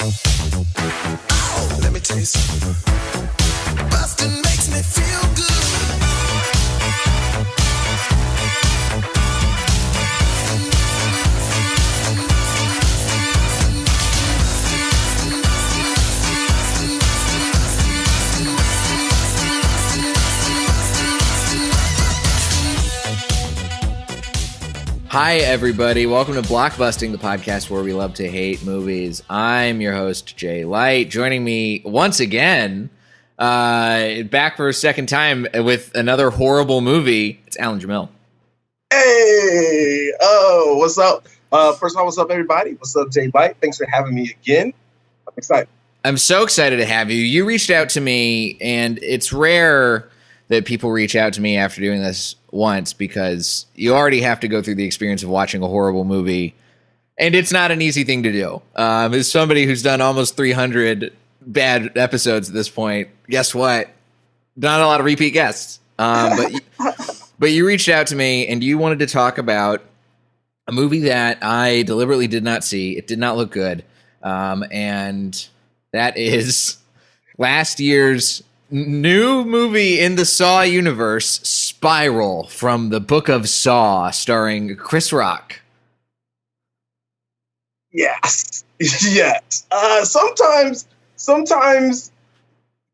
Oh, let me tell you something. Busting makes me feel good. Hi, everybody. Welcome to Blockbusting, the podcast where we love to hate movies. I'm your host, Jay Light. Joining me once again, back for a second time with another horrible movie, it's Alan Jamil. Hey! Oh, what's up? First of all, what's up, everybody? What's up, Jay Light? Thanks for having me again. I'm excited. I'm so excited to have you. You reached out to me, and it's rare that people reach out to me after doing this once because you already have to go through the experience of watching a horrible movie, and it's not an easy thing to do. As somebody who's done almost 300 bad episodes at this point, guess what? Not a lot of repeat guests. But you reached out to me, and you wanted to talk about a movie that I deliberately did not see. It did not look good, and that is last year's new movie in the Saw universe, Spiral, from the Book of Saw, starring Chris Rock. Yes. Yes. Sometimes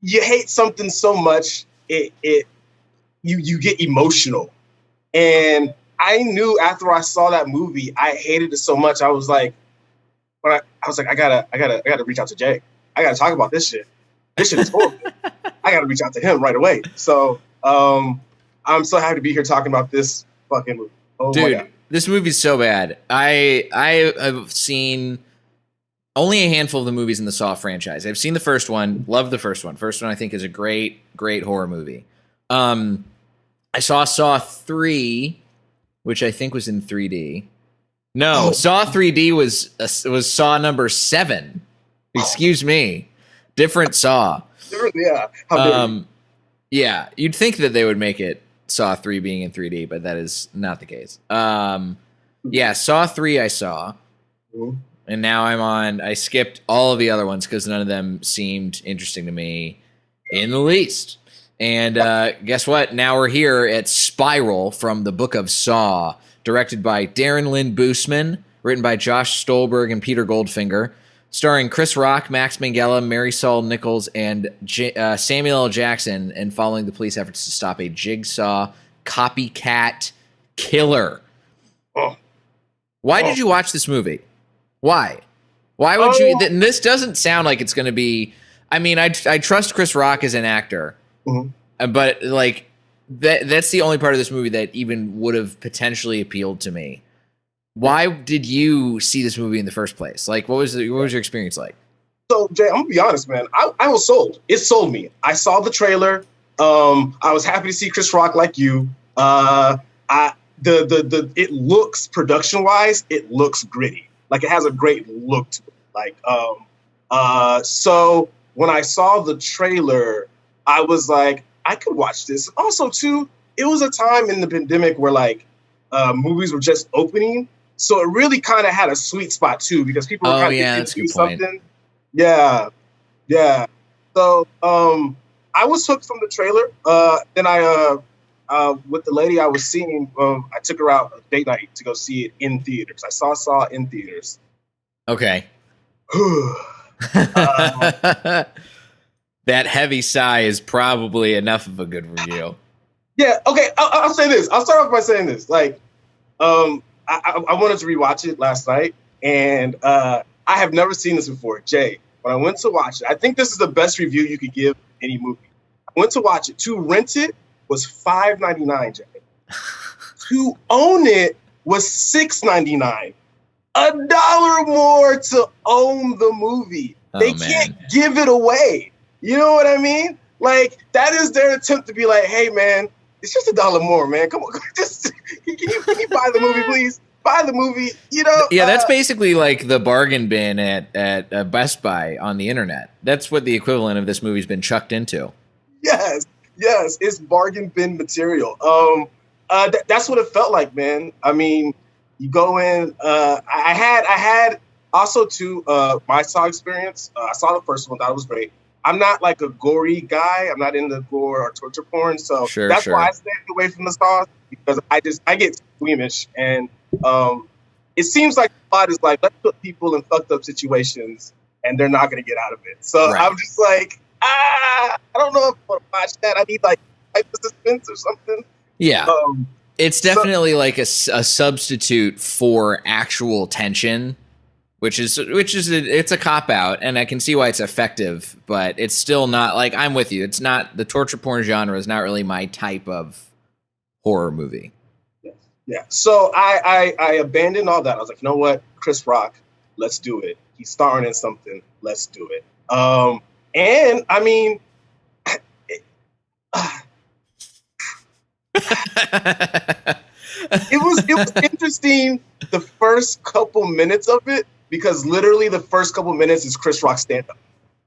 you hate something so much, you get emotional. And I knew after I saw that movie, I hated it so much. I was like, I gotta reach out to Jay. I gotta talk about this shit. This shit is horrible. I got to reach out to him right away. So I'm so happy to be here talking about this fucking movie. Oh, dude, this movie's so bad. I have seen only a handful of the movies in the Saw franchise. I've seen the first one. Love the first one. First one I think is a great horror movie. I saw Saw 3, which I think was in 3D. No, Saw 3D was Saw number 7. Excuse me. Different Saw. Yeah. Yeah, you'd think that they would make it Saw 3 being in 3D, but that is not the case. Yeah, Saw 3 I saw, and now I skipped all of the other ones because none of them seemed interesting to me in the least. And guess what? Now we're here at Spiral from the Book of Saw, directed by Darren Lynn Bousman, written by Josh Stolberg and Peter Goldfinger, starring Chris Rock, Max Minghella, Marisol Nichols, and Samuel L. Jackson, and following the police efforts to stop a jigsaw copycat killer. Why did you watch this movie? Why? Why would you? And this doesn't sound like it's going to be. I mean, I trust Chris Rock as an actor, but like that's the only part of this movie that even would have potentially appealed to me. Why did you see this movie in the first place? Like, what was your experience like? So, Jay, I'm gonna be honest, man. I was sold. It sold me. I saw the trailer. I was happy to see Chris Rock like you. It looks production-wise, it looks gritty. Like it has a great look to it. Like, so when I saw the trailer, I was like, I could watch this. Also, too, it was a time in the pandemic where like movies were just opening. So it really kind of had a sweet spot too, because people were kind of into something. Yeah. So I was hooked from the trailer. Then I, with the lady I was seeing, I took her out date night to go see it in theaters. I saw in theaters. Okay. That heavy sigh is probably enough of a good review. Yeah. Okay. I'll say this. I'll start off by saying this. Like, I wanted to rewatch it last night, and I have never seen this before. Jay, when I went to watch it, I think this is the best review you could give any movie. I went to watch it. To rent it was $5.99, Jay. To own it was $6.99. $1 more to own the movie. They can't give it away. You know what I mean? Like, that is their attempt to be like, hey, man, it's just $1 more, man. Come on, just can you buy the movie, please? Buy the movie, you know? Yeah, that's basically like the bargain bin at Best Buy on the internet. That's what the equivalent of this movie's been chucked into. Yes, it's bargain bin material. That's what it felt like, man. I mean, you go in. I had Also, too, my Saw experience. I saw the first one. Thought it was great. I'm not like a gory guy. I'm not into gore or torture porn, so Sure, that's why sure. I stay away from the Saws because I get squeamish, and it seems like the plot is like let's put people in fucked up situations and they're not gonna get out of it. So Right. I'm just like, I don't know if I want to watch that. I need like type of suspense or something. Yeah. It's so- definitely like a substitute for actual tension, which is it's a cop out, and I can see why it's effective, but it's still not like I'm with you. It's not the torture porn genre is not really my type of horror movie. Yeah. So I abandoned all that. I was like, you know what, Chris Rock, let's do it. He's starring in something. Let's do it. And I mean, it was interesting the first couple minutes of it because literally the first couple minutes is Chris Rock stand up.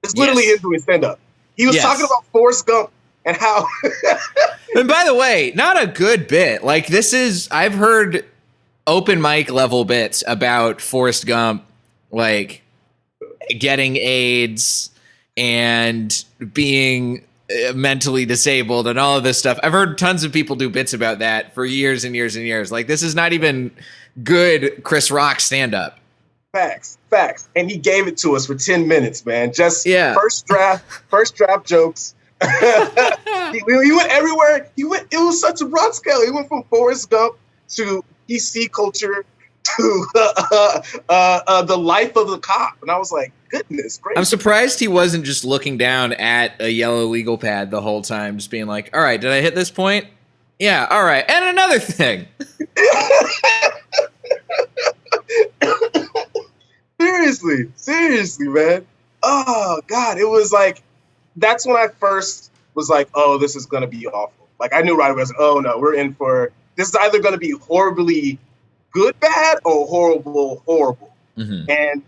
It's literally him doing stand up. He was talking about Forrest Gump and how. And by the way, not a good bit. Like I've heard open mic level bits about Forrest Gump, like getting AIDS and being mentally disabled and all of this stuff. I've heard tons of people do bits about that for years and years and years. Like this is not even good Chris Rock stand up. Facts. And he gave it to us for 10 minutes, man. Just first draft jokes. he went everywhere. It was such a broad scale. He went from Forrest Gump to PC culture to the life of the cop. And I was like, goodness gracious. I'm surprised he wasn't just looking down at a yellow legal pad the whole time, just being like, all right, did I hit this point? Yeah, all right. And another thing. Seriously, man. Oh, God. It was like, that's when I first was like, oh, this is going to be awful. Like, I knew right away, oh, no, we're in for, this is either going to be horribly good, bad, or horrible. Mm-hmm. And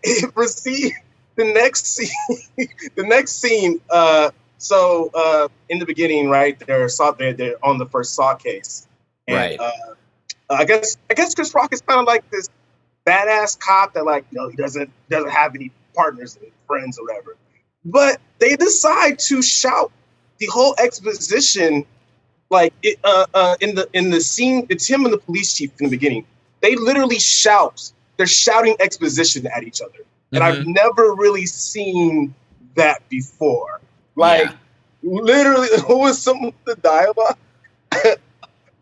it received the next scene. So in the beginning, right, they're on the first Saw case. And, right. I guess Chris Rock is kind of like this badass cop that, like, he doesn't have any partners and friends or whatever. But they decide to shout the whole exposition, like in the scene. It's him and the police chief in the beginning. They literally shout. They're shouting exposition at each other, and I've never really seen that before. Like literally, what was some of the dialogue?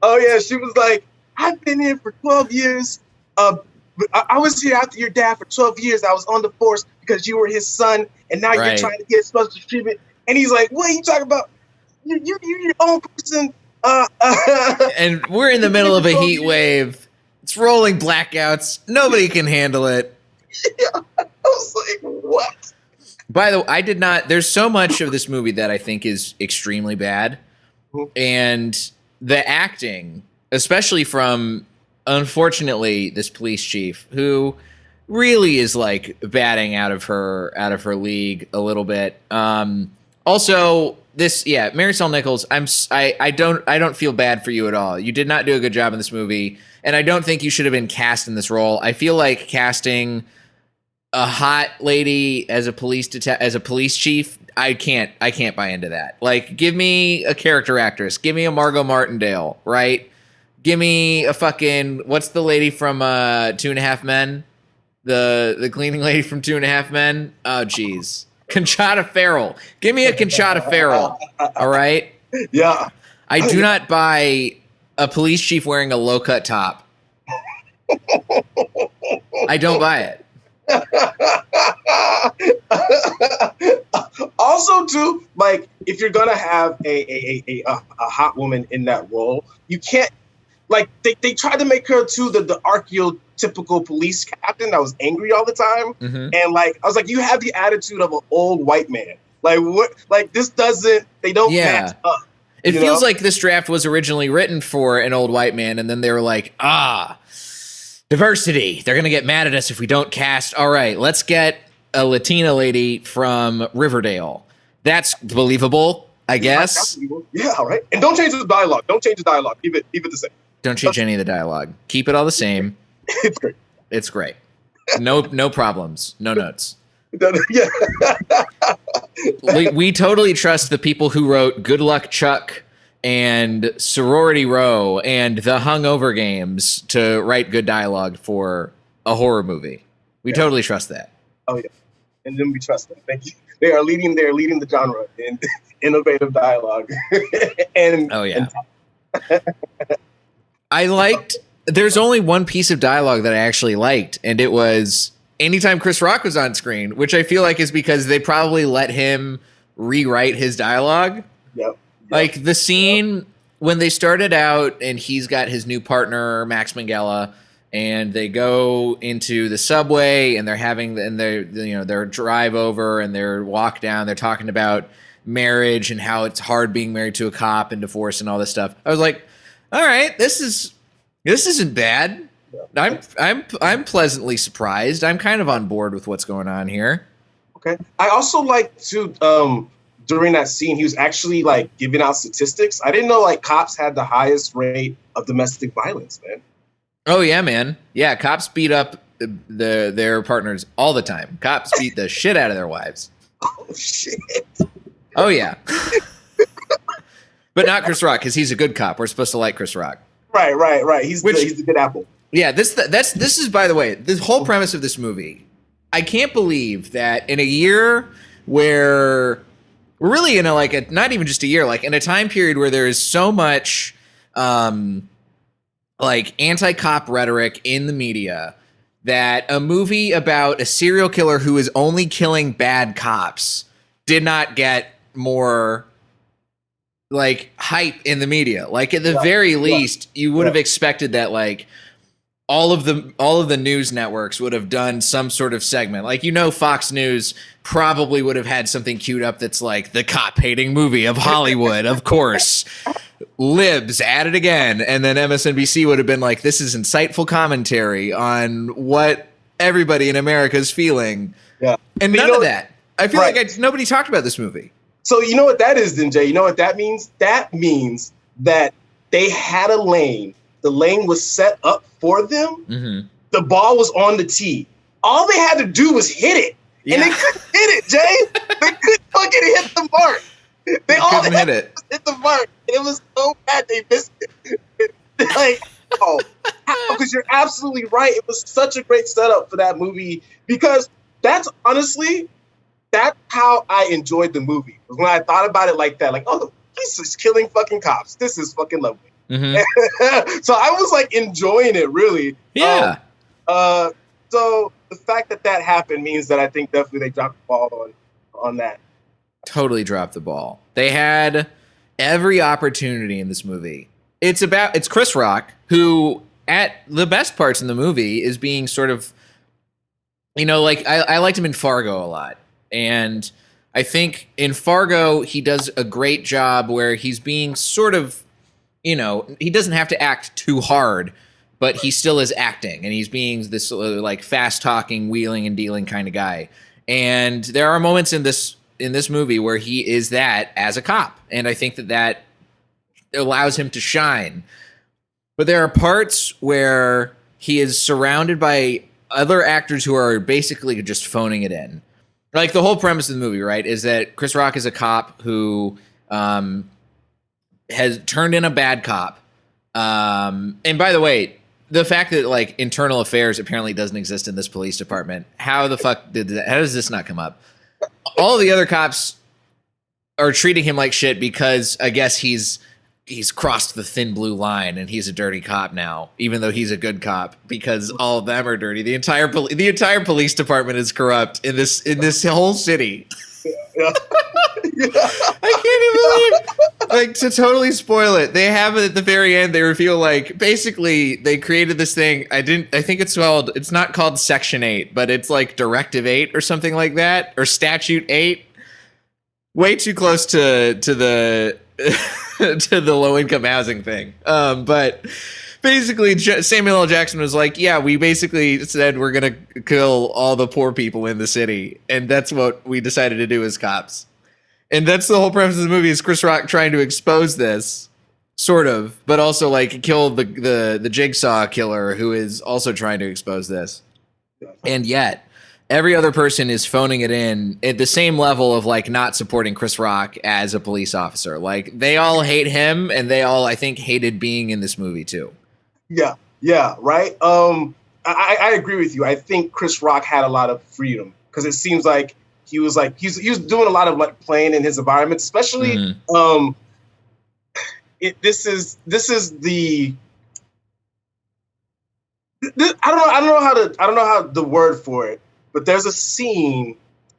Oh yeah, she was like, "I've been here for 12 years. I was here after your dad for 12 years. I was on the force because you were his son, and now you're trying to get special treatment." And he's like, "What are you talking about? You're your own person." And we're in the middle of a heat wave. It's rolling blackouts. Nobody can handle it. Yeah, I was like, what? By the way, there's so much of this movie that I think is extremely bad. And the acting, especially from, unfortunately, this police chief who really is like batting out of her league a little bit. Also, Marisol Nichols, I don't feel bad for you at all. You did not do a good job in this movie, and I don't think you should have been cast in this role. I feel like casting a hot lady as a police chief, I can't buy into that. Like, give me a character actress. Give me a Margot Martindale, right? Give me a fucking, what's the lady from 2.5 Men? The cleaning lady from 2.5 Men? Oh, jeez. Conchata Ferrell. Give me a Conchata Ferrell. All right? Yeah. I do not buy a police chief wearing a low-cut top. I don't buy it. Also, too, like, if you're gonna have a hot woman in that role, you can't, like, they tried to make her too the archetypical police captain that was angry all the time, and like I was like, you have the attitude of an old white man. Like, what? Like, this doesn't. They don't match up. It feels like this draft was originally written for an old white man, and then they were like, diversity. They're gonna get mad at us if we don't cast. All right, let's get a Latina lady from Riverdale. That's believable, I guess. Yeah, all right. And don't change the dialogue. Keep it the same. Don't change any of the dialogue. Keep it all the same. It's great. It's great. No problems. No notes. Yeah. We totally trust the people who wrote Good Luck Chuck and Sorority Row and The Hungover Games to write good dialogue for a horror movie. We totally trust that. Oh yeah, and then we trust them. Thank you. They are leading the genre in innovative dialogue. And oh yeah. There's only one piece of dialogue that I actually liked, and it was anytime Chris Rock was on screen, which I feel like is because they probably let him rewrite his dialogue. Yep. Like the scene when they started out and he's got his new partner, Max Minghella, and they go into the subway and they're having their drive over and their walk down. They're talking about marriage and how it's hard being married to a cop and divorce and all this stuff. I was like, all right, this isn't bad. I'm pleasantly surprised. I'm kind of on board with what's going on here. Okay. I also like to during that scene, he was actually like giving out statistics. I didn't know like cops had the highest rate of domestic violence, man. Oh yeah, man. Yeah, cops beat up their partners all the time. Cops beat the shit out of their wives. Oh shit. Oh yeah. But not Chris Rock, because he's a good cop. We're supposed to like Chris Rock. Right. He's a good apple. Yeah, this is, by the way, the whole premise of this movie. I can't believe that in a year where we're really in not even just a year, like in a time period where there is so much like anti-cop rhetoric in the media, that a movie about a serial killer who is only killing bad cops did not get more like hype in the media. Like at the very least, you would have expected that like all of the news networks would have done some sort of segment. Like, Fox News probably would have had something queued up that's like the cop hating movie of Hollywood, of course. Libs at it again. And then MSNBC would have been like, this is insightful commentary on what everybody in America is feeling. Yeah. And none of that. I feel like nobody talked about this movie. So you know what that is then, Jay? You know what that means? That means that they had a lane. The lane was set up for them. Mm-hmm. The ball was on the tee. All they had to do was hit it. Yeah. And they couldn't hit it, Jay. They couldn't fucking hit the mark. They all couldn't hit it. Hit the mark. And it was so bad they missed it. Because you're absolutely right. It was such a great setup for that movie, because that's how I enjoyed the movie. Was when I thought about it like that, like, oh, he's just killing fucking cops. This is fucking lovely. Mm-hmm. So I was like enjoying it, really. Yeah. So the fact that happened means that I think definitely they dropped the ball on that. Totally dropped the ball. They had every opportunity in this movie. It's Chris Rock, who at the best parts in the movie is being sort of, like I liked him in Fargo a lot. And I think in Fargo, he does a great job where he's being sort of, he doesn't have to act too hard, but he still is acting, and he's being this like fast talking, wheeling and dealing kind of guy. And there are moments in this movie where he is that as a cop, and I think that allows him to shine. But there are parts where he is surrounded by other actors who are basically just phoning it in. Like the whole premise of the movie, right, is that Chris Rock is a cop who has turned in a bad cop. And by the way, the fact that like internal affairs apparently doesn't exist in this police department, how the fuck how does this not come up? All the other cops are treating him like shit because I guess he's crossed the thin blue line and he's a dirty cop now, even though he's a good cop, because all of them are dirty. The entire police department is corrupt in this whole city. Yeah. I can't even believe, like, to totally spoil it, they have it at the very end. They reveal like basically they created this thing. I think it's not called Section 8, but it's like Directive 8 or something like that, or Statute 8. Way too close to the to the low income housing thing. But basically Samuel L. Jackson was like, yeah, we basically said we're going to kill all the poor people in the city. And that's what we decided to do as cops. And that's the whole premise of the movie, is Chris Rock trying to expose this, sort of, but also like kill the Jigsaw killer who is also trying to expose this. And yet every other person is phoning it in at the same level of like not supporting Chris Rock as a police officer. Like they all hate him, and they all, I think, hated being in this movie too. Yeah, right. I agree with you. I think Chris Rock had a lot of freedom because it seems like he was doing a lot of like playing in his environment, especially. This is the. I don't know how the word for it, but there's a scene.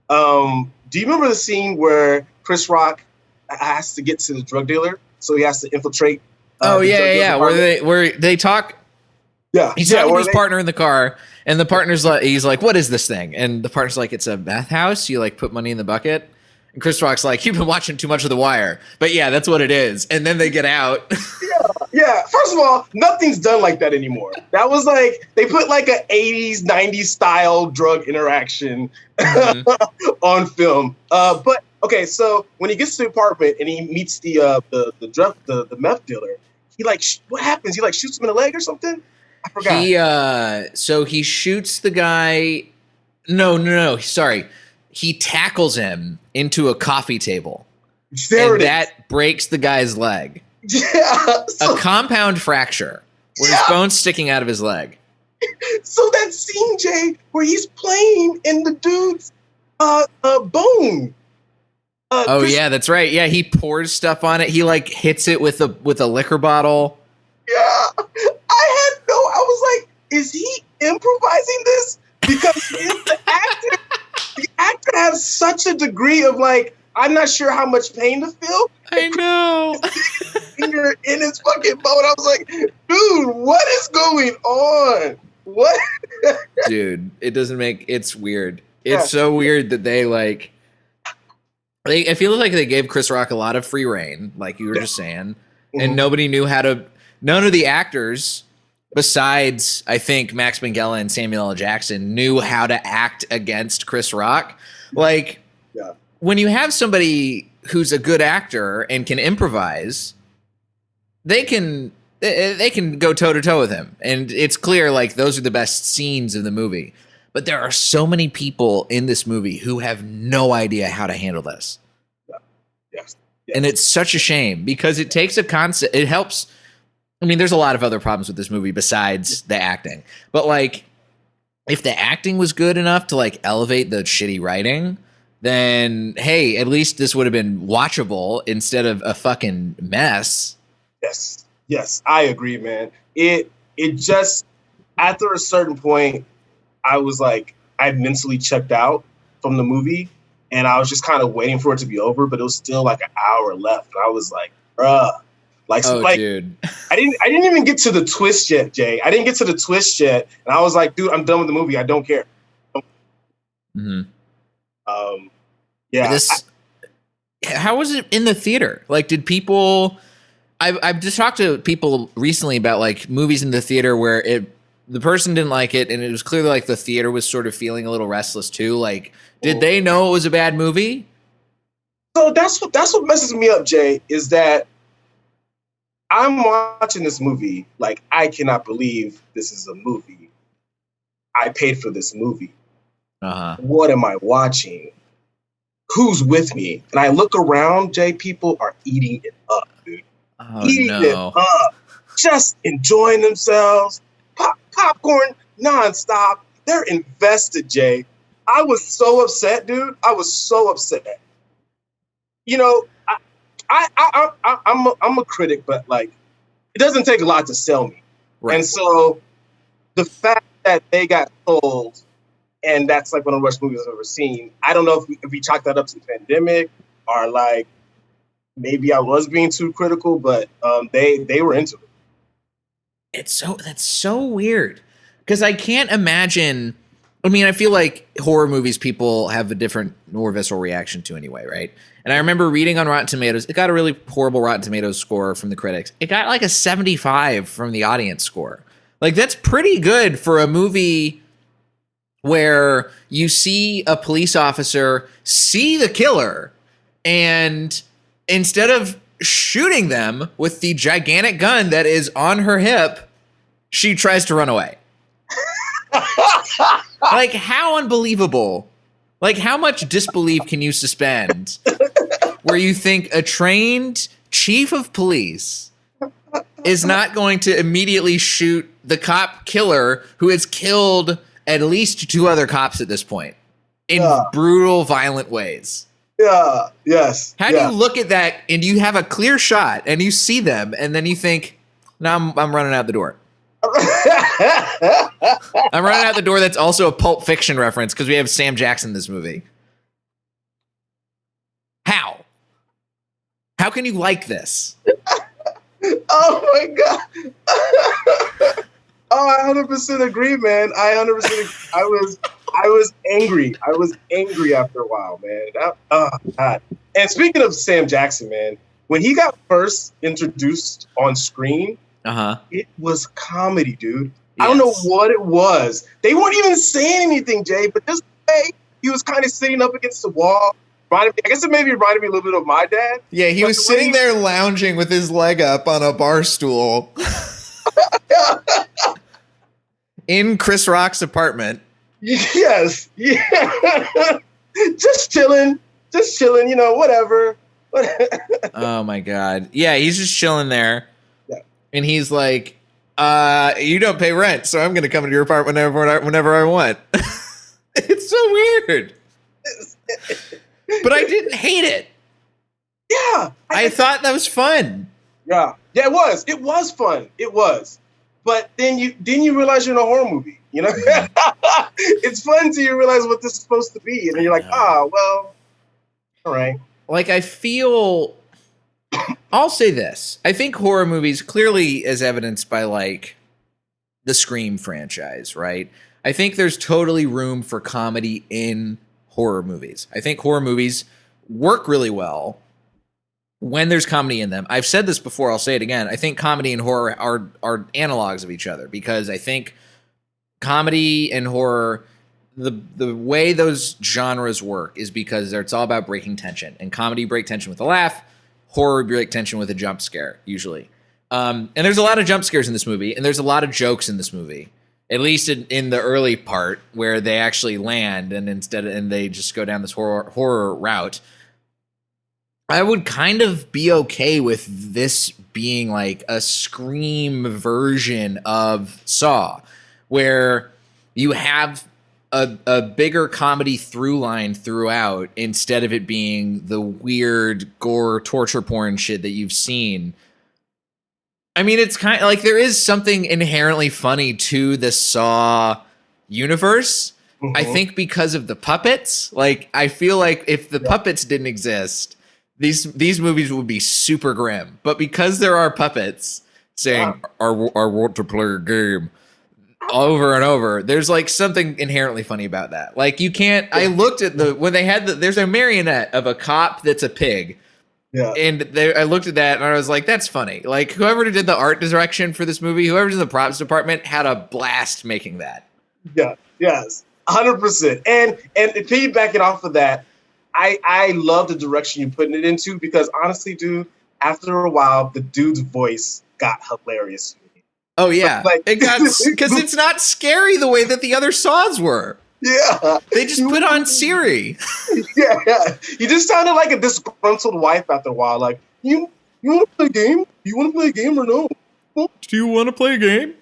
Do you remember the scene where Chris Rock has to get to the drug dealer, so he has to infiltrate? Yeah. Where they talk. Yeah, he's talking to his partner in the car, and the partner's like, he's like, "What is this thing?" And the partner's like, "It's a meth house. You like put money in the bucket." And Chris Rock's like, "You've been watching too much of The Wire." But yeah, that's what it is. And then they get out. Yeah. First of all, nothing's done like that anymore. That was like they put like a 80s, 90s style drug interaction on film. But okay, so when he gets to the apartment and he meets the meth dealer, he like what happens? He like shoots him in the leg or something? I forgot. He shoots the guy. No. Sorry. He tackles him into a coffee table. That breaks the guy's leg. Yeah. A compound fracture where his bone's sticking out of his leg. So that scene, Jay, where he's playing in the dude's bone. Yeah, that's right. Yeah, he pours stuff on it. He like hits it with a liquor bottle. Yeah. I was like, is he improvising this? Because the actor has such a degree of like, I'm not sure how much pain to feel. I know. Finger in his fucking bone. I was like, dude, what is going on? What? Dude, it's weird. It's so weird that they like. I feel like they gave Chris Rock a lot of free reign, like you were just saying, and nobody knew how to. None of the actors, besides I think Max Minghella and Samuel L. Jackson, knew how to act against Chris Rock. Like, when you have somebody who's a good actor and can improvise, they can go toe to toe with him, and it's clear like those are the best scenes of the movie. But there are so many people in this movie who have no idea how to handle this. Yes. And it's such a shame because it takes a concept. It helps. I mean, there's a lot of other problems with this movie besides the acting. But like, if the acting was good enough to like elevate the shitty writing, then hey, at least this would have been watchable instead of a fucking mess. Yes, I agree, man. It just after a certain point, I was like, I mentally checked out from the movie, and I was just kind of waiting for it to be over, but it was still like an hour left. And I was like, bruh. Dude. I didn't even get to the twist yet, Jay. I didn't get to the twist yet. And I was like, dude, I'm done with the movie. I don't care. Yeah. How was it in the theater? Like, did people... I've just talked to people recently about like movies in the theater where the person didn't like it, and it was clearly like the theater was sort of feeling a little restless too. Like, did they know it was a bad movie? So that's what messes me up, Jay, is that I'm watching this movie like I cannot believe this is a movie. I paid for this movie. What am I watching? Who's with me? And I look around, Jay, people are eating it up, dude. Eating it up. Just enjoying themselves. Popcorn nonstop. They're invested, Jay. I was so upset, dude. I was so upset. You know, I'm a critic, but like, it doesn't take a lot to sell me. Right. And so the fact that they got sold, and that's like one of the worst movies I've ever seen. I don't know if we chalk that up to the pandemic or like maybe I was being too critical, but they were into it. That's so weird because I can't imagine. I mean, I feel like horror movies people have a different, more visceral reaction to anyway, right? And I remember reading on Rotten Tomatoes, it got a really horrible Rotten Tomatoes score from the critics. It got like a 75 from the audience score. Like, that's pretty good for a movie where you see a police officer see the killer, and instead of shooting them with the gigantic gun that is on her hip, she tries to run away. Like, how unbelievable. Like, how much disbelief can you suspend where you think a trained chief of police is not going to immediately shoot the cop killer who has killed at least 2 other cops at this point in brutal, violent ways? Yeah. Yes. How do you look at that and you have a clear shot and you see them and then you think, no, I'm running out the door. I'm running out the door. That's also a Pulp Fiction reference because we have Sam Jackson in this movie. How? How can you like this? Oh my god! I 100% agree, man. I 100% agree. I was angry. I was angry after a while, man. God. And speaking of Sam Jackson, man, when he got first introduced on screen, it was comedy, dude. Yes. I don't know what it was. They weren't even saying anything, Jay, but this way he was kind of sitting up against the wall. I guess it maybe reminded me a little bit of my dad. Yeah, he was sitting there lounging with his leg up on a bar stool in Chris Rock's apartment. Yes. Yeah. Just chilling, you know, whatever. Oh my God. Yeah, he's just chilling there. Yeah. And he's like, you don't pay rent, so I'm going to come into your apartment whenever I want. It's so weird. But I didn't hate it. Yeah. I thought that was fun. Yeah. Yeah, it was. It was fun. It was. But then you realize you're in a horror movie, you know? It's fun until you realize what this is supposed to be. And then you're like, well, all right. Like, I feel... I'll say this. I think horror movies, clearly as evidenced by, like, the Scream franchise, right? I think there's totally room for comedy in horror movies. I think horror movies work really well when there's comedy in them. I've said this before, I'll say it again. I think comedy and horror are analogs of each other because I think comedy and horror, the way those genres work is because it's all about breaking tension. And comedy break tension with a laugh, horror break tension with a jump scare, usually. And there's a lot of jump scares in this movie, and there's a lot of jokes in this movie. At least in the early part where they actually land and they just go down this horror route. I would kind of be okay with this being like a Scream version of Saw, where you have a bigger comedy through line throughout instead of it being the weird gore torture porn shit that you've seen. I mean, it's kind of like there is something inherently funny to the Saw universe. Mm-hmm. I think because of the puppets. Like, I feel like if the puppets didn't exist, these movies would be super grim. But because there are puppets saying, I want to play a game over and over, there's like something inherently funny about that. Like, you can't... I looked at when they had there's a marionette of a cop that's a pig. Yeah. And I looked at that and I was like, that's funny. Like, whoever did the art direction for this movie, whoever's in the props department had a blast making that. Yeah. Yes. 100%. And piggybacking off of that, I love the direction you're putting it into because honestly, dude, after a while, the dude's voice got hilarious. Oh, yeah. Like, it got... Because it's not scary the way that the other Saws were. Yeah. They just put on Siri. Yeah. You just sounded like a disgruntled wife after a while. Like, you want to play a game? You want to play a game or no? Do you want to play a game?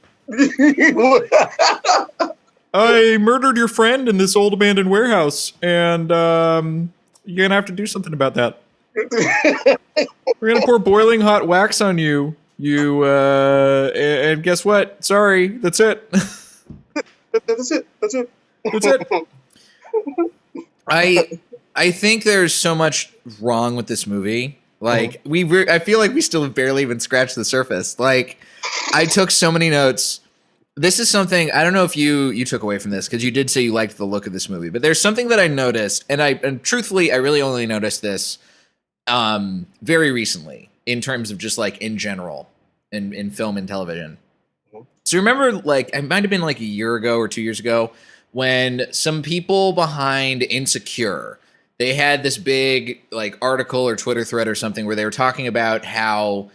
I murdered your friend in this old abandoned warehouse, and you're going to have to do something about that. We're going to pour boiling hot wax on you. And guess what? Sorry, that's it. That's it. That's it. I think there's so much wrong with this movie. Like, I feel like we still have barely even scratched the surface. Like, I took so many notes. This is something, I don't know if you took away from this, because you did say you liked the look of this movie, but there's something that I noticed, and truthfully, I really only noticed this very recently, in terms of just like in general, in film and television. So remember, like, it might have been like a year ago or 2 years ago, when some people behind Insecure, they had this big like article or Twitter thread or something where they were talking about how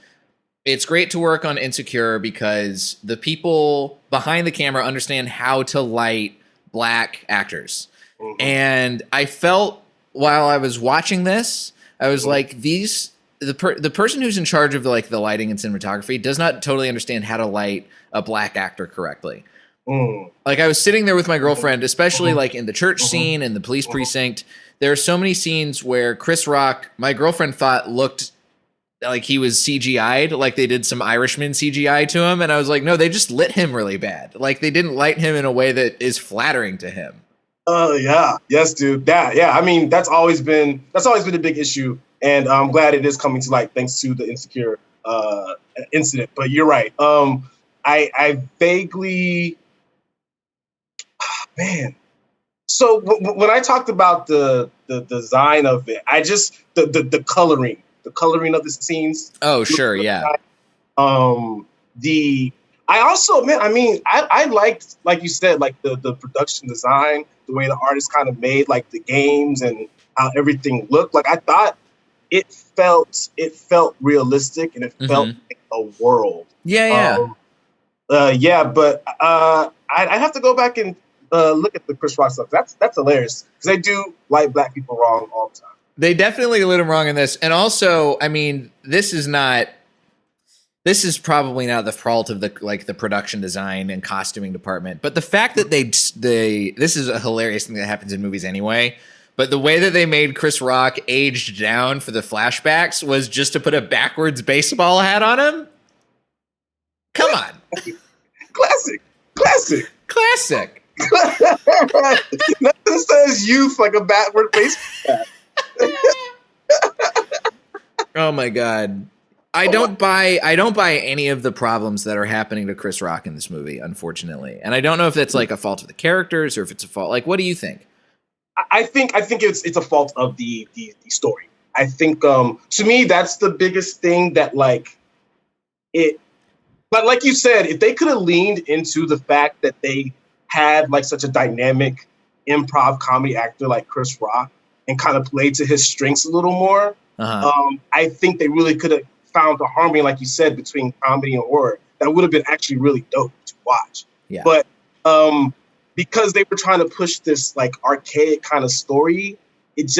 it's great to work on Insecure because the people behind the camera understand how to light black actors. Mhm. And I felt while I was watching this, I was like, the person who's in charge of the lighting and cinematography does not totally understand how to light a black actor correctly. Like I was sitting there with my girlfriend, especially like in the church scene and the police precinct. There are so many scenes where Chris Rock, my girlfriend thought looked like he was CGI'd, like they did some Irishman CGI to him. And I was like, no, they just lit him really bad. Like they didn't light him in a way that is flattering to him. Yeah. Yes, dude. Yeah. I mean, that's always been a big issue. And I'm glad it is coming to light thanks to the Insecure incident. But you're right. I vaguely, man. So when I talked about the design of it, I just the coloring of the scenes. Oh, sure, yeah. I also, man, I mean, I liked, like you said, like the production design, the way the artist kind of made like the games and how everything looked. Like I thought it felt realistic and it felt like a world. Yeah. But I'd have to go back and look at the Chris Rock stuff. That's hilarious because they do light black people wrong all the time. They definitely lit him wrong in this. And also, I mean, this is probably not the fault of the production design and costuming department, but the fact that this is a hilarious thing that happens in movies anyway. But the way that they made Chris Rock aged down for the flashbacks was just to put a backwards baseball hat on him. Come on. Classic. Nothing says youth like a backward baseball hat. Oh my God. I don't buy any of the problems that are happening to Chris Rock in this movie, unfortunately. And I don't know if that's like a fault of the characters or if it's a fault. Like, what do you think? I think it's a fault of the story. I think to me that's the biggest thing that like it. But like you said, if they could have leaned into the fact that they had like such a dynamic improv comedy actor like Chris Rock and kind of played to his strengths a little more, I think they really could have found the harmony, like you said, between comedy and horror. That would have been actually really dope to watch. Yeah. But because they were trying to push this like archaic kind of story, it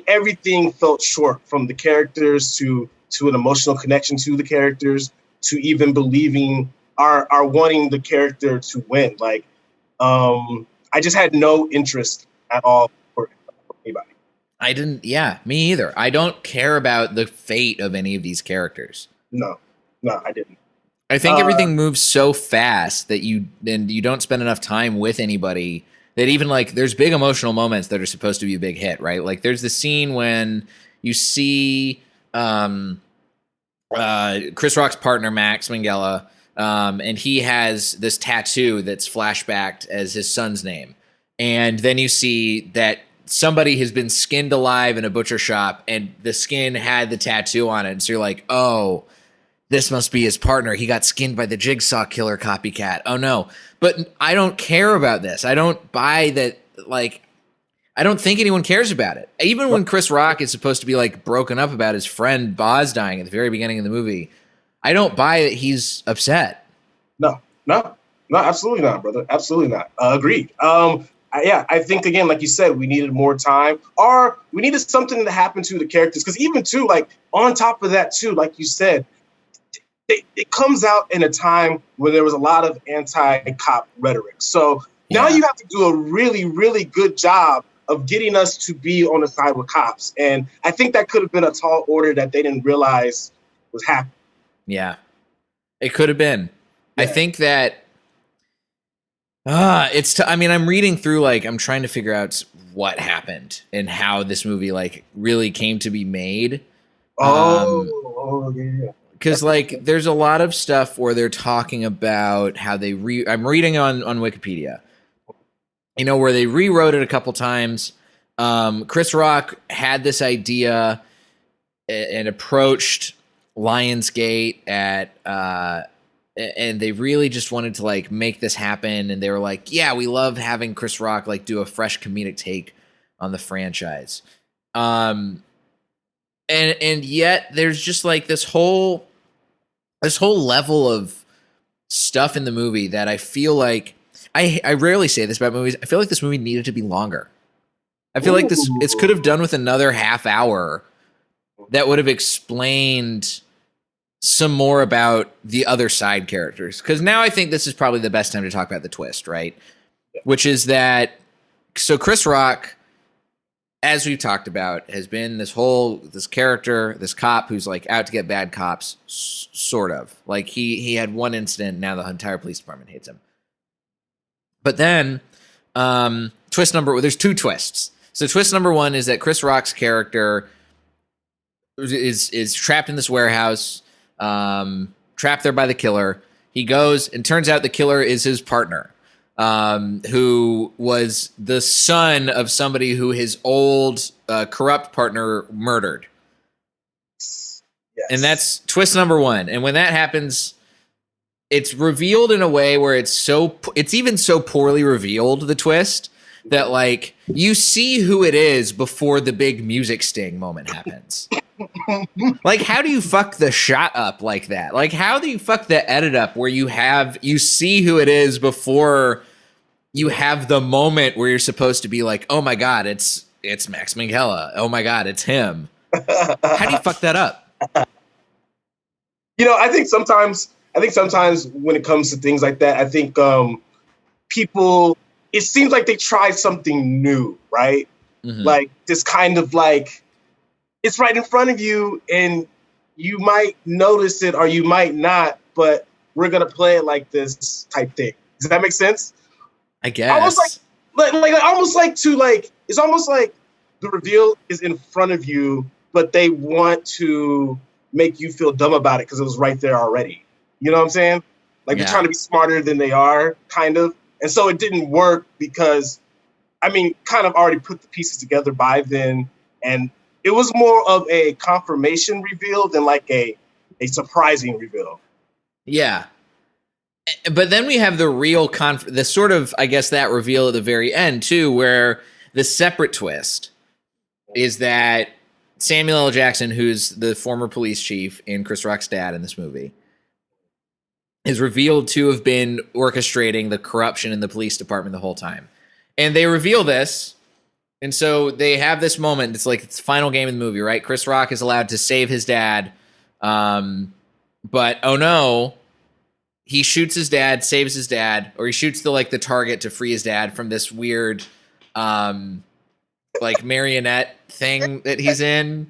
everything felt short, from the characters to an emotional connection to the characters, to even believing are wanting the character to win. Like, I just had no interest at all for anybody. I didn't. Yeah, me either. I don't care about the fate of any of these characters. No, I didn't. I think everything moves so fast that you don't spend enough time with anybody that even like there's big emotional moments that are supposed to be a big hit, right? Like there's the scene when you see Chris Rock's partner, Max Minghella, and he has this tattoo that's flashbacked as his son's name. And then you see that somebody has been skinned alive in a butcher shop and the skin had the tattoo on it. And so you're like, oh, this must be his partner. He got skinned by the Jigsaw Killer copycat. Oh no. But I don't care about this. I don't buy that. Like, I don't think anyone cares about it. Even when Chris Rock is supposed to be like broken up about his friend Boz dying at the very beginning of the movie, I don't buy that he's upset. No, absolutely not, brother. Absolutely not. Agreed. I think, again, like you said, we needed more time, or we needed something to happen to the characters. Because even too, like on top of that too, like you said, it comes out in a time where there was a lot of anti-cop rhetoric. So now you have to do a really, really good job of getting us to be on the side with cops. And I think that could have been a tall order that they didn't realize was happening. Yeah, it could have been. Yeah. I think that I'm reading through, like, I'm trying to figure out what happened and how this movie like really came to be made. Yeah. Because like there's a lot of stuff where they're talking about how I'm reading on Wikipedia, where they rewrote it a couple times. Chris Rock had this idea and approached Lionsgate and they really just wanted to like make this happen. And they were like, yeah, we love having Chris Rock like do a fresh comedic take on the franchise. And yet there's just like this whole level of stuff in the movie that I feel like I rarely say this about movies. I feel like this movie needed to be longer. I feel like it could have done with another half hour that would have explained some more about the other side characters. Because now I think this is probably the best time to talk about the twist, right? Which is that, so Chris Rock, as we've talked about, has been this character, this cop who's like out to get bad cops, sort of. Like he had one incident, now the entire police department hates him. But then, there's two twists. So twist number one is that Chris Rock's character is trapped in this warehouse, trapped there by the killer. He goes, and turns out the killer is his partner, who was the son of somebody who his old corrupt partner murdered. Yes. And that's twist number one. And when that happens, it's revealed in a way where it's even so poorly revealed, the twist, that like you see who it is before the big music sting moment happens. Like, how do you fuck the shot up like that? Like, how do you fuck the edit up where you see who it is before you have the moment where you're supposed to be like, oh my God, it's Max Minghella. Oh my God, it's him. How do you fuck that up? I think sometimes when it comes to things like that, I think people, it seems like they try something new, right? Mm-hmm. Like this kind of like, it's right in front of you and you might notice it or you might not, but we're going to play it like this type thing. Does that make sense? I guess. Almost it's almost like the reveal is in front of you, but they want to make you feel dumb about it because it was right there already. You know what I'm saying? Like they're trying to be smarter than they are, kind of. And so it didn't work because, kind of already put the pieces together by then. And it was more of a confirmation reveal than like a surprising reveal. Yeah. But then we have the real the sort of, I guess, that reveal at the very end too, where the separate twist is that Samuel L. Jackson, who's the former police chief and Chris Rock's dad in this movie, is revealed to have been orchestrating the corruption in the police department the whole time. And they reveal this. And so they have this moment. It's like it's the final game of the movie, right? Chris Rock is allowed to save his dad. But oh no, he shoots his dad, saves his dad, or he shoots the target to free his dad from this weird marionette thing that he's in.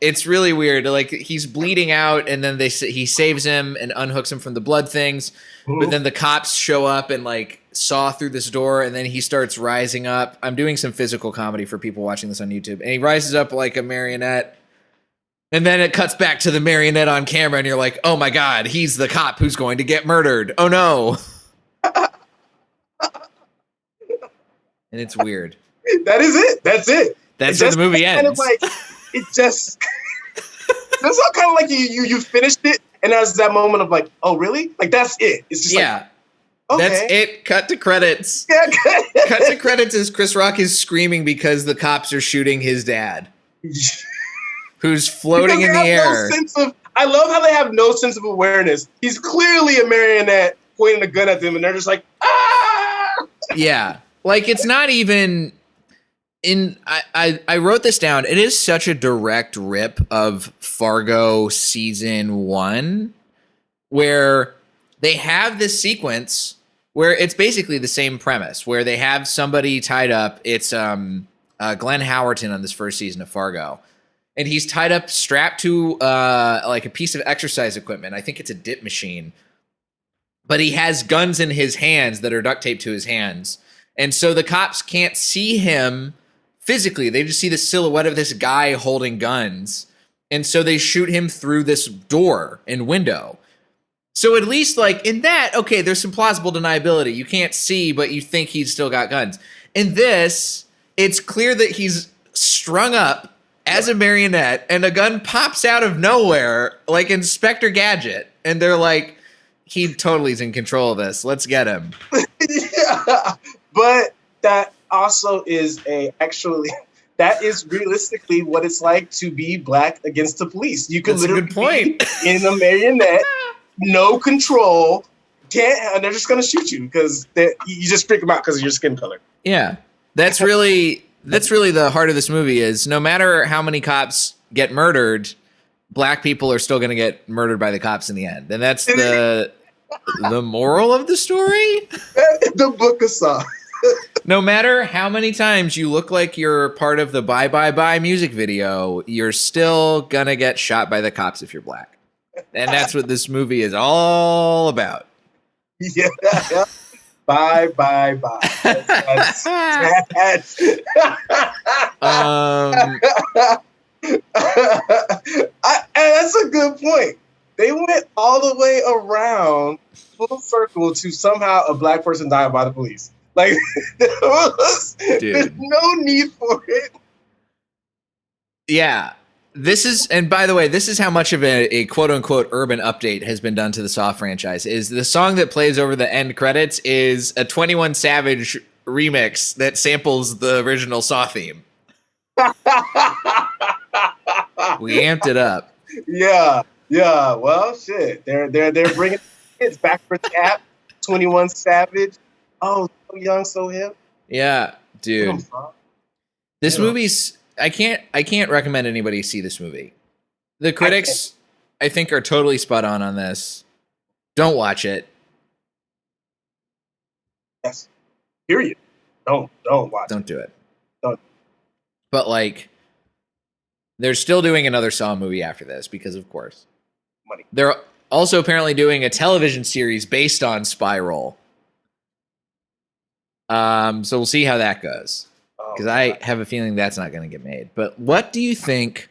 It's really weird. Like he's bleeding out, and then he saves him and unhooks him from the blood things. But then the cops show up and saw through this door, and then he starts rising up. I'm doing some physical comedy for people watching this on YouTube, and he rises up like a marionette. And then it cuts back to the marionette on camera, and you're like, oh my God, he's the cop who's going to get murdered. Oh no. And it's weird. That is it. That's it. That's where the movie ends. Kind of it's all kind of like you finished it, and there's that moment of like, oh really? Like that's it. It's just okay. That's it. Cut to credits. Yeah, Cut to credits as Chris Rock is screaming because the cops are shooting his dad, who's floating in the air. I love how they have no sense of awareness. He's clearly a marionette pointing a gun at them, and they're just like, ah! Yeah, it's not even. I wrote this down. It is such a direct rip of Fargo season 1, where they have this sequence where it's basically the same premise, where they have somebody tied up. It's Glenn Howerton on this first season of Fargo, and he's tied up, strapped to a piece of exercise equipment. I think it's a dip machine, but he has guns in his hands that are duct taped to his hands, and so the cops can't see him physically. They just see the silhouette of this guy holding guns. And so they shoot him through this door and window. So at least in that, okay, there's some plausible deniability. You can't see, but you think he's still got guns. In this, it's clear that he's strung up as a marionette and a gun pops out of nowhere like Inspector Gadget. And they're like, he totally is in control of this. Let's get him. Yeah, but that also is that is realistically what it's like to be black against the police. You could literally be in a marionette, no control, can't, and they're just gonna shoot you because you just freak them out because of your skin color. Yeah, that's really the heart of this movie. Is no matter how many cops get murdered, black people are still going to get murdered by the cops in the end, and that's the moral of the story. The book of Saw. No matter how many times you look like you're part of the Bye Bye Bye music video, you're still gonna get shot by the cops if you're black. And that's what this movie is all about. Yeah. Bye, bye, bye. That's and that's a good point. They went all the way around full circle to somehow a black person dying by the police. Like, there's no need for it. Yeah. And by the way, this is how much of a quote unquote urban update has been done to the Saw franchise. Is the song that plays over the end credits is a 21 Savage remix that samples the original Saw theme. We amped it up. Yeah. Well, shit. They're bringing kids back for tap. 21 Savage. Oh, so young, so hip. Yeah, dude. This movie's. I can't recommend anybody see this movie. The critics, I think, are totally spot on this. Don't watch it. Yes. Period. Don't watch. Don't do it. Don't. But like, they're still doing another Saw movie after this because, of course, money. They're also apparently doing a television series based on Spiral. So we'll see how that goes. Because I have a feeling that's not going to get made. But what do you think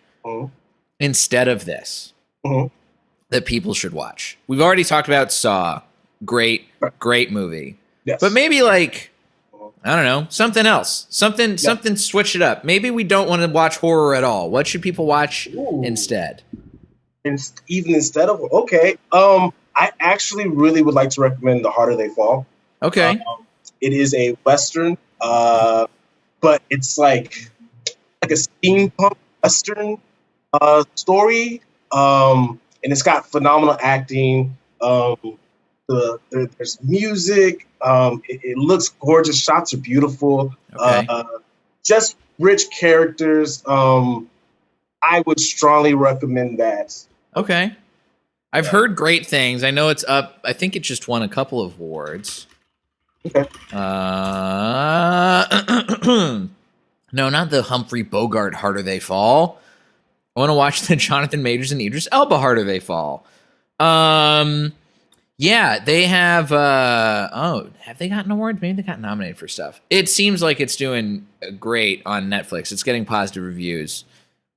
instead of this that people should watch? We've already talked about Saw. Great movie. Yes. But maybe like, I don't know, something else. Something switch it up. Maybe we don't want to watch horror at all. What should people watch instead? Even instead of, okay. I actually really would like to recommend The Harder They Fall. Okay. It is a Western. But it's like a steampunk Western story, and it's got phenomenal acting. There's music. It looks gorgeous. Shots are beautiful. Okay. Just rich characters. I would strongly recommend that. Okay. I've heard great things. I know it's up. I think it just won a couple of awards. Okay. No, not the Humphrey Bogart Harder They Fall. I want to watch the Jonathan Majors and Idris Elba Harder They Fall. Yeah, they have. Have they gotten awards? Maybe they got nominated for stuff. It seems like it's doing great on Netflix. It's getting positive reviews.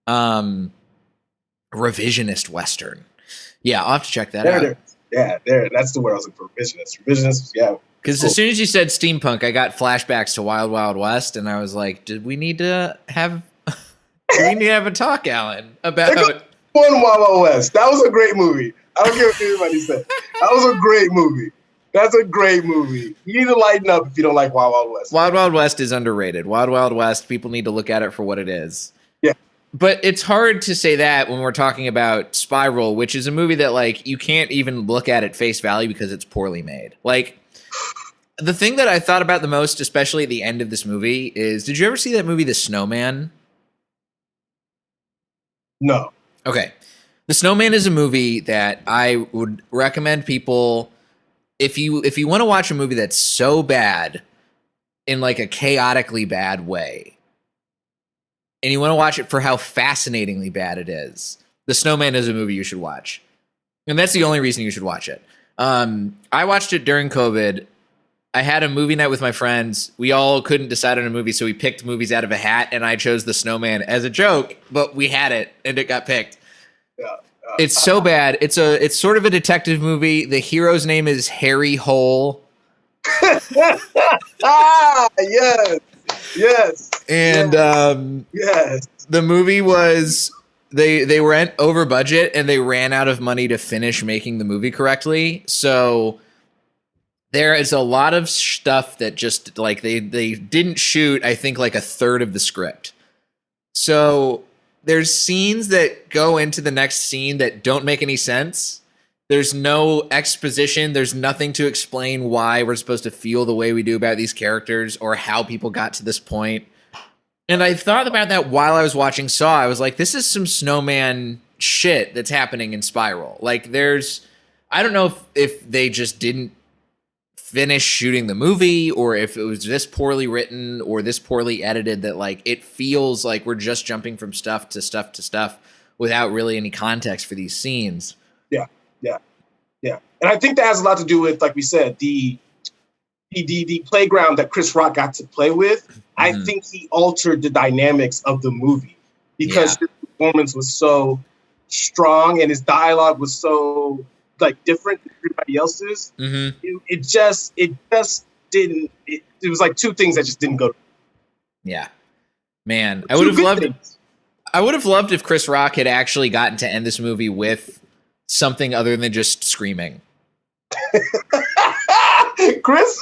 Revisionist Western. Yeah, I'll have to check that out. That's the word I was looking for. Revisionist, yeah. Because as soon as you said steampunk, I got flashbacks to Wild Wild West, and I was like, "Did we need to have? A talk, Alan, about One Wild Wild West? That was a great movie. I don't care what anybody said. That was a great movie. That's a great movie. You need to lighten up if you don't like Wild Wild West. Wild Wild West is underrated. Wild Wild West, people need to look at it for what it is. Yeah. But it's hard to say that when we're talking about Spiral, which is a movie that like you can't even look at at face value because it's poorly made. Like. The thing that I thought about the most, especially at the end of this movie, is did you ever see that movie, The Snowman? No. Okay. The Snowman is a movie that I would recommend people, if you want to watch a movie that's so bad in like a chaotically bad way, and you want to watch it for how fascinatingly bad it is, The Snowman is a movie you should watch. And that's the only reason you should watch it. I watched it during COVID. I had a movie night with my friends. We all couldn't decide on a movie, so we picked movies out of a hat, and I chose The Snowman as a joke, but we had it, and it got picked. Yeah. It's so bad. It's sort of a detective movie. The hero's name is Harry Hole. Yes. And yes. The movie was they went over budget, and they ran out of money to finish making the movie correctly. So there is a lot of stuff that just like they didn't shoot, I think, like a third of the script. So there's scenes that go into the next scene that don't make any sense There's no exposition. There's nothing to explain why we're supposed to feel the way we do about these characters or how people got to this point. And I thought about that while I was watching Saw. I was like, this is some Snowman shit that's happening in Spiral. Like, I don't know if they just didn't finish shooting the movie or if it was this poorly written or this poorly edited that, like, it feels like we're just jumping from stuff to stuff to stuff without really any context for these scenes. Yeah. And I think that has a lot to do with, like we said, the playground that Chris Rock got to play with. Mm-hmm. I think he altered the dynamics of the movie because his performance was so strong and his dialogue was so, like, different than everybody else's. Mm-hmm. It just didn't. It was like two things that just didn't go. Yeah, man, I would have loved if Chris Rock had actually gotten to end this movie with something other than just screaming. Chris,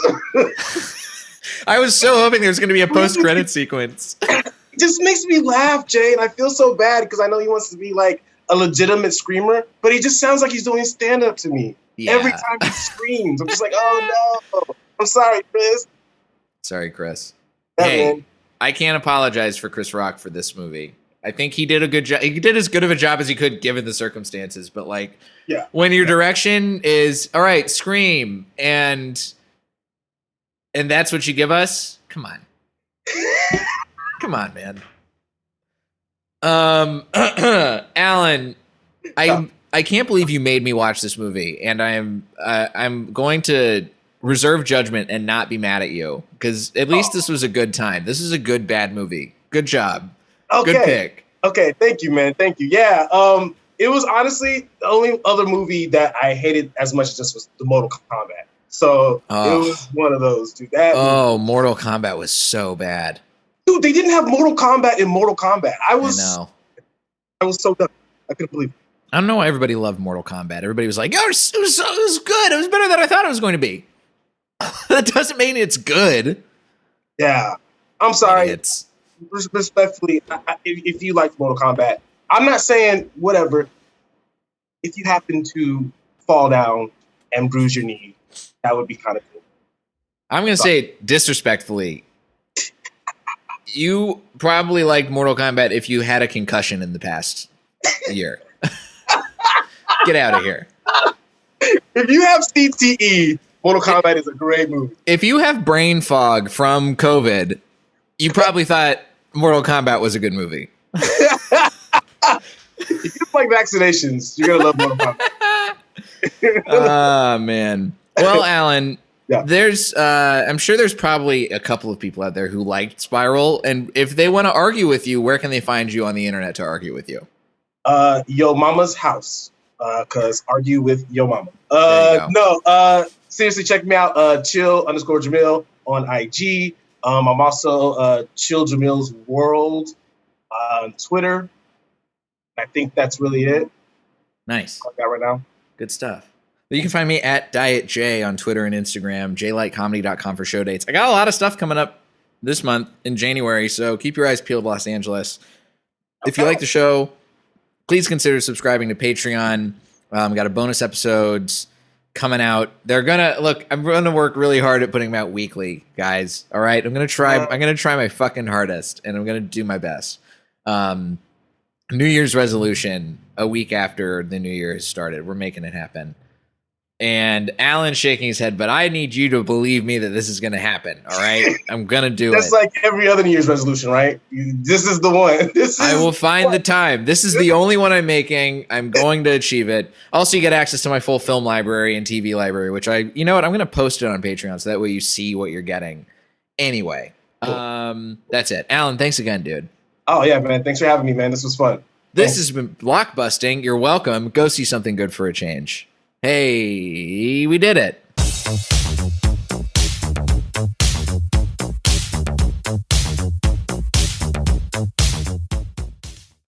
I was so hoping there was going to be a post-credit sequence. It just makes me laugh, Jay, and I feel so bad because I know he wants to be like a legitimate screamer, but he just sounds like he's doing stand-up to me. Yeah. Every time he screams, I'm just like, oh no. I'm sorry, Chris. Sorry, Chris. Yeah, hey, man. I can't apologize for Chris Rock for this movie. I think he did a good job. He did as good of a job as he could given the circumstances. But, like, when your direction is, all right, scream, and that's what you give us, come on. Come on, man. Alan, I can't believe you made me watch this movie, and I'm going to reserve judgment and not be mad at you because at least this was a good time. This is a good bad movie. Good job. Okay. Good pick. Okay, thank you, man. Thank you. Yeah, it was honestly the only other movie that I hated as much as this was the Mortal Kombat. So it was one of those, dude. Mortal Kombat was so bad. Dude, they didn't have Mortal Kombat in Mortal Kombat. I was so done. I couldn't believe it. I don't know why everybody loved Mortal Kombat. Everybody was like, it was good. It was better than I thought it was going to be. That doesn't mean it's good. Yeah. I'm sorry. Respectfully, if you like Mortal Kombat, I'm not saying whatever. If you happen to fall down and bruise your knee, that would be kind of cool. I'm going to say disrespectfully, you probably liked Mortal Kombat if you had a concussion in the past year. Get out of here. If you have CTE, Mortal Kombat is a great movie. If you have brain fog from COVID, you probably thought Mortal Kombat was a good movie. If you like vaccinations, you're gonna love Mortal Kombat. Oh man. Well, Alan, there's I'm sure there's probably a couple of people out there who liked Spiral, and if they want to argue with you, where can they find you on the internet to argue with you? Yo Mama's house. Cause argue with Yo Mama. Seriously, check me out. Chill_Jamil on IG. I'm also Chill Jamil's World on Twitter. I think that's really it. Nice. I got right now. Good stuff. You can find me at Diet J on Twitter and Instagram, jlightcomedy.com for show dates. I got a lot of stuff coming up this month in January, so keep your eyes peeled, Los Angeles. If you like the show, please consider subscribing to Patreon. We got a bonus episodes coming out. I'm gonna work really hard at putting them out weekly, guys. All right. I'm gonna try my fucking hardest, and I'm gonna do my best. New Year's resolution a week after the New Year has started. We're making it happen. And Alan's shaking his head, but I need you to believe me that this is going to happen. All right. I'm going to do it. That's like every other New Year's resolution, right? This is the one. I will find the time. This is the only one I'm making. I'm going to achieve it. Also, you get access to my full film library and TV library, which you know what? I'm going to post it on Patreon so that way you see what you're getting. Anyway, cool. That's it. Alan, thanks again, dude. Oh, yeah, man. Thanks for having me, man. This was fun. This has been Blockbusting. You're welcome. Go see something good for a change. Hey, we did it.